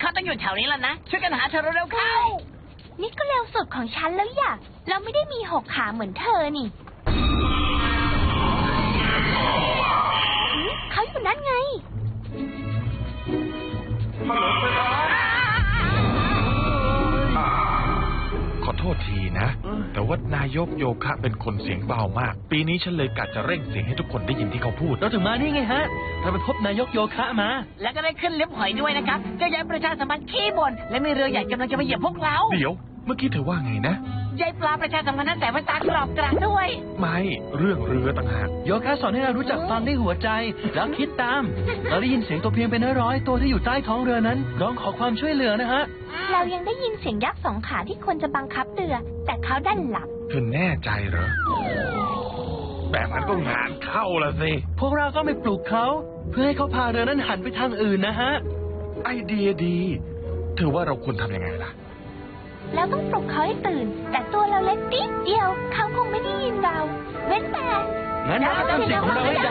เขาต้องอยู่แถวนี้แล้วนะช่วยกันหาเธอเร็วๆเข้านี่ก็เร็วสุดของฉันแล้วอย่าเราไม่ได้มี6 ขาเหมือนเธอนี่เขาอยู่นั่นไงขอโทษทีนะแต่ว่านายกโยคะเป็นคนเสียงเบามากปีนี้ฉันเลยกะจะเร่งเสียงให้ทุกคนได้ยินที่เขาพูดเราถึงมานี่ไงฮะเราไปพบนายกโยคะมาแล้วก็ได้ขึ้นลิฟต์หอยด้วยนะครับเจ้าใหญ่ประชาสัมพันธ์ขี้บ่นและมีเรือใหญ่กำลังจะมาเหยียบพวกเราเดี๋ยวเมื่อกี้เธอว่าไงนะยายปลาประชาสัมพันธ์นั้นแต่ว่าตากรอบกระด้วยไม่เรื่องเรือต่างหากโยคะสอนให้เรารู้จักฟังด้วยหัวใจแล้วคิดตามเราได้ยินเสียงตัวเพียงเป็นร้อยตัวที่อยู่ใต้ท้องเรือนั้นร้องขอความช่วยเหลือนะฮะเรายังได้ยินเสียงยักษ์2 ขาที่คนจะบังคับเรือแต่เขาดันหลับเธอแน่ใจเหรอแบบนั้นก็งานเข้าละสิพวกเราต้องไปปลุกเขาเพื่อให้เขาพาเรือนั้นหันไปทางอื่นนะฮะไอเดียดีเธอว่าเราควรทำยังไงล่ะแล้วต้องปลุกเขาให้ตื่นแต่ตัวเราเล็กนิดเดียวเขาคงไม่ได้ยินเราเว้นแต่งั้นเราทำสิ่งของเราให้